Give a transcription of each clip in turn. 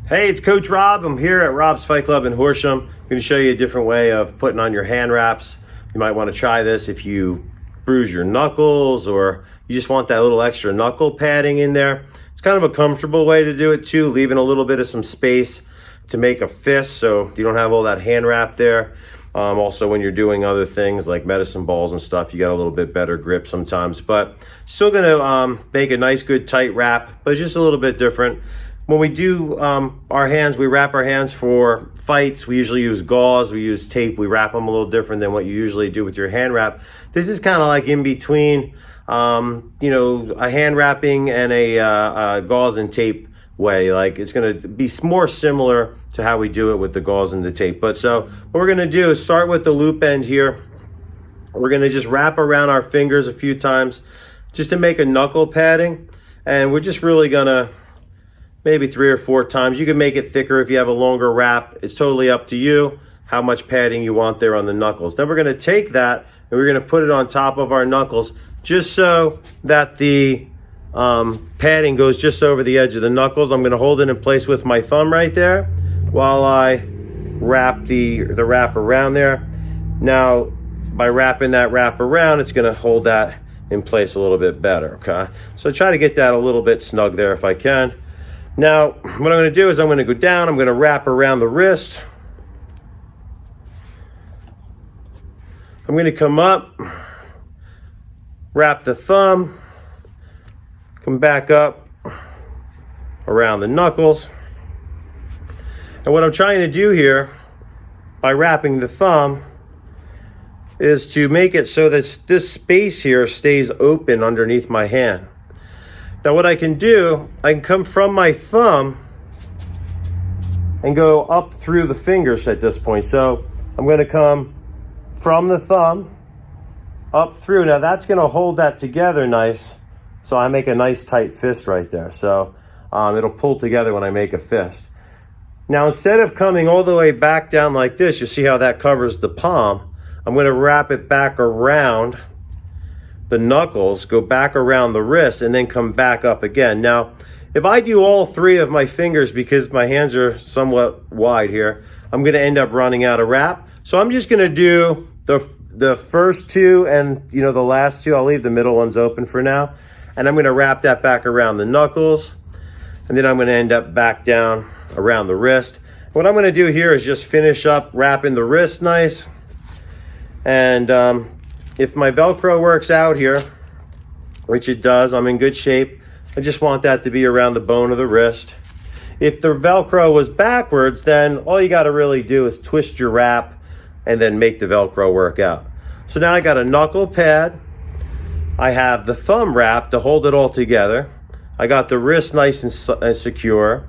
Hey, it's Coach Rob. I'm here at Rob's Fight Club in Horsham. I'm going to show you a different way of putting on your hand wraps. You might want to try this if you bruise your knuckles or you just want that little extra knuckle padding in there. It's kind of a comfortable way to do it too, leaving a little bit of some space to make a fist so you don't have all that hand wrap there. Also, when you're doing other things like medicine balls and stuff, you got a little bit better grip sometimes, but still going to make a nice, good, tight wrap, but it's just a little bit different. When we do our hands, we wrap our hands for fights. We usually use gauze, we use tape. We wrap them a little different than what you usually do with your hand wrap. This is kind of like in between, a hand wrapping and a gauze and tape way. Like it's going to be more similar to how we do it with the gauze and the tape. But so what we're going to do is start with the loop end here. We're going to just wrap around our fingers a few times just to make a knuckle padding. And we're just really going to maybe 3 or 4 times. You can make it thicker if you have a longer wrap. It's totally up to you how much padding you want there on the knuckles. Then we're going to take that and we're going to put it on top of our knuckles just so that the padding goes just over the edge of the knuckles. I'm going to hold it in place with my thumb right there while I wrap the wrap around there. Now, by wrapping that wrap around, it's going to hold that in place a little bit better, okay? So try to get that a little bit snug there if I can. Now, what I'm going to do is I'm going to go down, I'm going to wrap around the wrist. I'm going to come up, wrap the thumb, come back up around the knuckles. And what I'm trying to do here by wrapping the thumb is to make it so that this space here stays open underneath my hand. Now what I can do, I can come from my thumb and go up through the fingers at this point. So I'm going to come from the thumb up through. Now that's going to hold that together nice. So I make a nice tight fist right there. So it'll pull together when I make a fist. Now instead of coming all the way back down like this, you see how that covers the palm. I'm going to wrap it back around the knuckles, go back around the wrist, and then come back up again. Now, if I do all 3 of my fingers, because my hands are somewhat wide here, I'm going to end up running out of wrap. So I'm just going to do the first 2 and the last 2. I'll leave the middle ones open for now. And I'm going to wrap that back around the knuckles. And then I'm going to end up back down around the wrist. What I'm going to do here is just finish up wrapping the wrist nice. And if my Velcro works out here, which it does, I'm in good shape. I just want that to be around the bone of the wrist. If the Velcro was backwards, then all you got to really do is twist your wrap and then make the Velcro work out. So now I got a knuckle pad. I have the thumb wrap to hold it all together. I got the wrist nice and secure.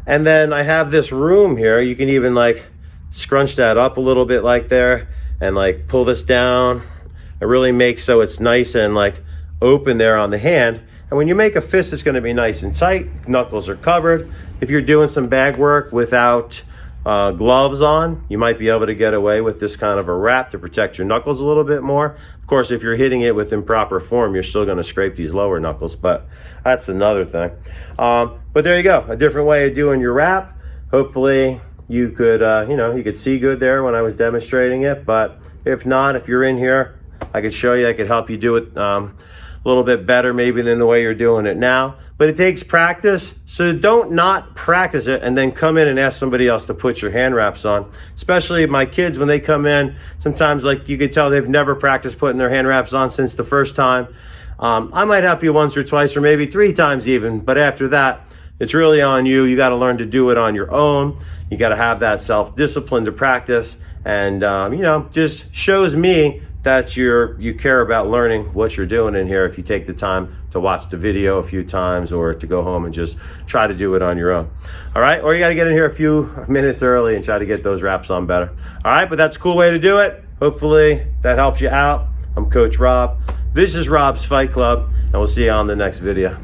And then I have this room here. You can even like scrunch that up a little bit like there and like pull this down. It really makes so it's nice and like open there on the hand. And when you make a fist, it's going to be nice and tight. Knuckles are covered. If you're doing some bag work without gloves on, you might be able to get away with this kind of a wrap to protect your knuckles a little bit more. Of course, if you're hitting it with improper form, you're still going to scrape these lower knuckles, but that's another thing. But there you go, a different way of doing your wrap. Hopefully you could, you could see good there when I was demonstrating it. But if not, if you're in here, I could show you, I could help you do it a little bit better maybe than the way you're doing it now. But it takes practice, so don't not practice it and then come in and ask somebody else to put your hand wraps on. Especially my kids, when they come in, sometimes like you could tell they've never practiced putting their hand wraps on since the first time. I might help you once or twice or maybe 3 times even, but after that, it's really on you. You got to learn to do it on your own. You got to have that self-discipline to practice, and just shows me that you care about learning what you're doing in here if you take the time to watch the video a few times or to go home and just try to do it on your own. All right, or you got to get in here a few minutes early and try to get those wraps on better. All right, but that's a cool way to do it. Hopefully that helps you out. I'm Coach Rob. This is Rob's Fight Club, and we'll see you on the next video.